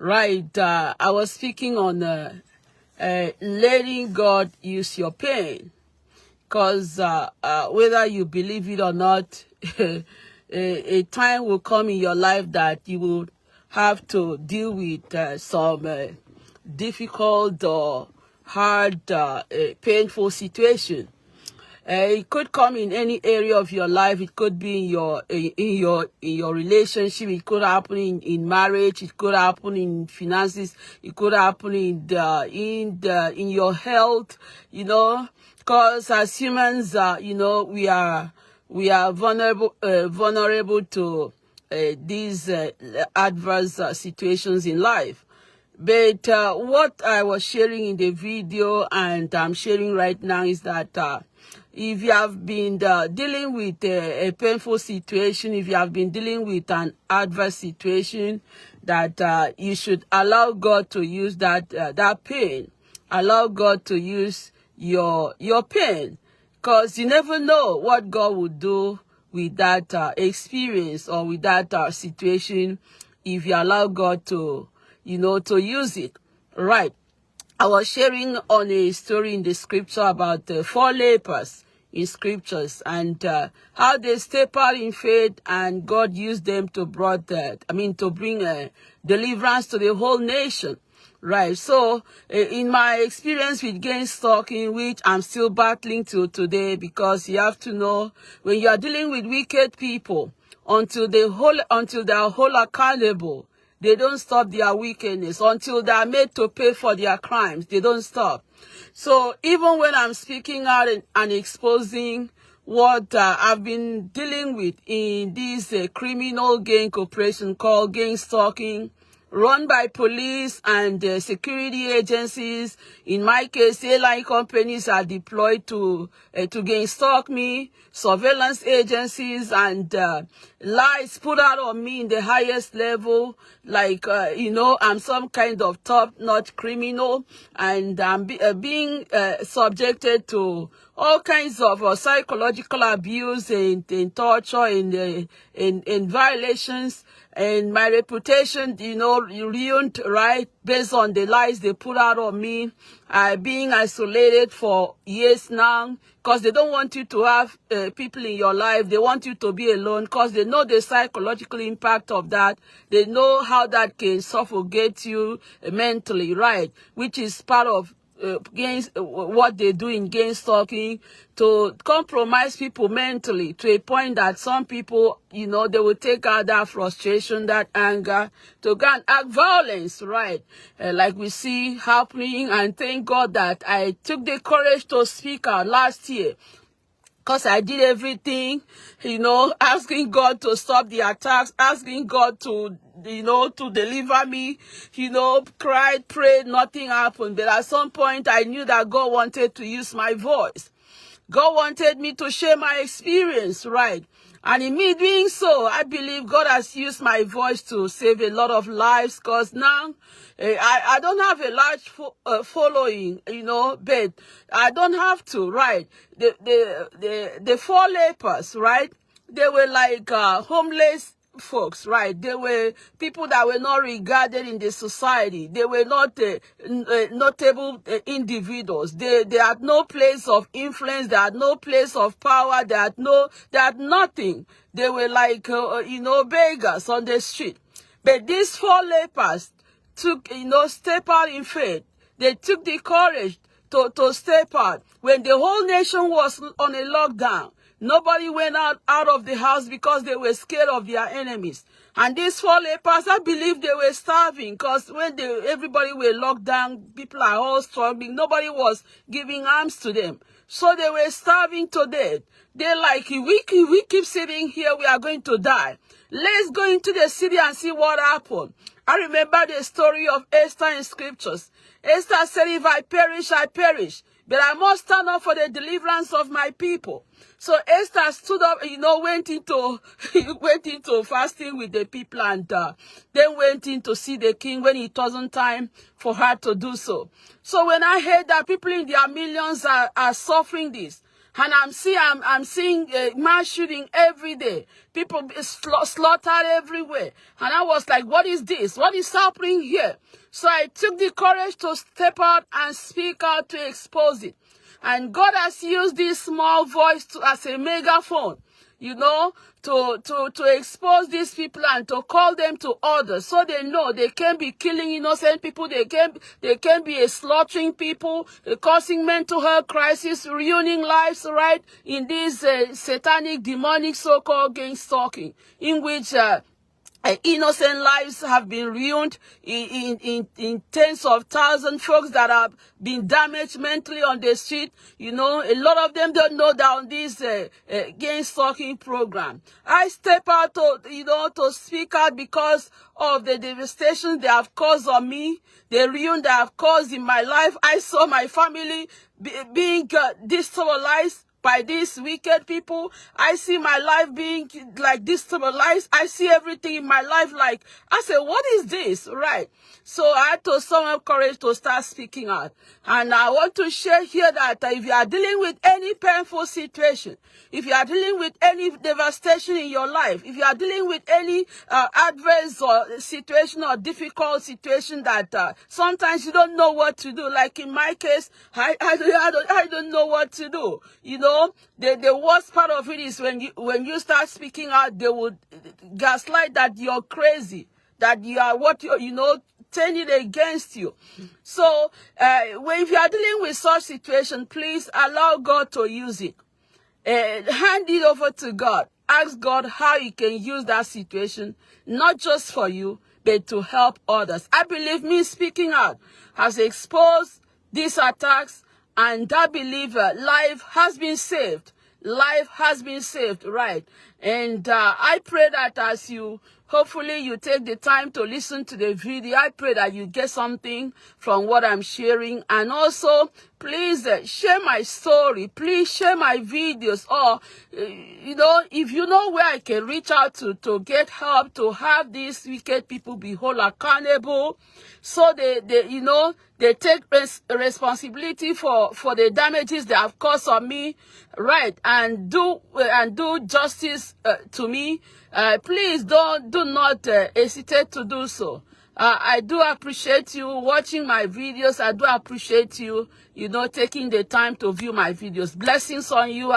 Right. I was speaking on letting God use your pain. Because whether you believe it or not, a time will come in your life that you will have to deal with some difficult or hard, painful situation. It could come in any area of your life. It could be in your relationship. It could happen in marriage. It could happen in finances. It could happen in your health. Because as humans, we are vulnerable to these adverse situations in life. But what I was sharing in the video and I'm sharing right now is that if you have been dealing with a painful situation, if you have been dealing with an adverse situation, that you should allow God to use that pain. Allow God to use your pain, because you never know what God will do with that experience or with that situation if you allow God to use it. Right. I was sharing on a story in the scripture about 4 lepers in scriptures and how they stepped out in faith and God used them to bring deliverance to the whole nation. Right. So in my experience with gain stalking, which I'm still battling till today, because you have to know when you are dealing with wicked people, until they are whole accountable, they don't stop their wickedness. Until they are made to pay for their crimes, they don't stop. So even when I'm speaking out and exposing what I've been dealing with in this criminal gang operation called gang stalking, run by police and security agencies. In my case, airline companies are deployed to gang stalk me, surveillance agencies, and lies put out on me in the highest level, like, I'm some kind of top-notch criminal, and I'm being subjected to all kinds of psychological abuse and torture and violations. And my reputation, ruined, right, based on the lies they put out on me. Being isolated for years now, because they don't want you to have people in your life. They want you to be alone, because they know the psychological impact of that. They know how that can suffocate you mentally, right, which is part of against what they do in gang stalking, to compromise people mentally to a point that some people, they will take out that frustration, that anger, to go and act violence, right? Like we see happening. And thank God that I took the courage to speak out last year, because I did everything, asking God to stop the attacks, asking God to deliver me, cried, prayed, nothing happened. But at some point, I knew that God wanted to use my voice. God wanted me to share my experience, right? And in me doing so, I believe God has used my voice to save a lot of lives, because now I don't have a large following, but I don't have to, right? The 4 lepers, right? They were like homeless folks, right? They were people that were not regarded in the society. They were not notable individuals. They had no place of influence. They had no place of power. They had nothing. They were like, beggars on the street. But these 4 lepers took, step out in faith. They took the courage to step out when the whole nation was on a lockdown. Nobody went out of the house because they were scared of their enemies. And these 4 lepers, I believe they were starving, because when everybody were locked down, people are all struggling. Nobody was giving arms to them. So they were starving to death. They're like, if we keep sitting here, we are going to die. Let's go into the city and see what happened. I remember the story of Esther in scriptures. Esther said, if I perish, I perish. But I must stand up for the deliverance of my people. So Esther stood up, went into fasting with the people, and then went in to see the king when it wasn't time for her to do so. So when I heard that people in their millions are suffering this, And I'm seeing mass shooting every day. People slaughtered everywhere. And I was like, what is this? What is happening here? So I took the courage to step out and speak out to expose it. And God has used this small voice as a megaphone, you know, to expose these people and to call them to order, so they know they can't be killing innocent people, they can't be slaughtering people, causing mental health crisis, ruining lives, right, in this satanic, demonic so-called gang stalking, in which innocent lives have been ruined, in tens of thousands folks that have been damaged mentally on the street. You know, a lot of them don't know that on this gang stalking program. I step out to speak out because of the devastation they have caused on me, the ruin they have caused in my life. I saw my family being destabilized by these wicked people. I see my life being like destabilized. I see everything in my life like, I said, what is this? Right. So I had to summon courage to start speaking out. And I want to share here that if you are dealing with any painful situation, if you are dealing with any devastation in your life, if you are dealing with any adverse or situation or difficult situation that sometimes you don't know what to do, like in my case, I don't know what to do. You know, the worst part of it is when you start speaking out, they would gaslight that you're crazy, that you are turn it against you. So if you are dealing with such situation, please allow God to use it. Hand it over to God. Ask God how He can use that situation, not just for you, but to help others. I believe me speaking out has exposed these attacks, and I believe life has been saved. Life has been saved, right? And I pray that as hopefully you take the time to listen to the video, I pray that you get something from what I'm sharing. And also, please share my story. Please share my videos. Or, if you know where I can reach out to get help, to have these wicked people be held accountable, so they take responsibility for the damages they have caused on me, right, and do justice to me. Please do not hesitate to do so. I do appreciate you watching my videos. I do appreciate you, taking the time to view my videos. Blessings on you.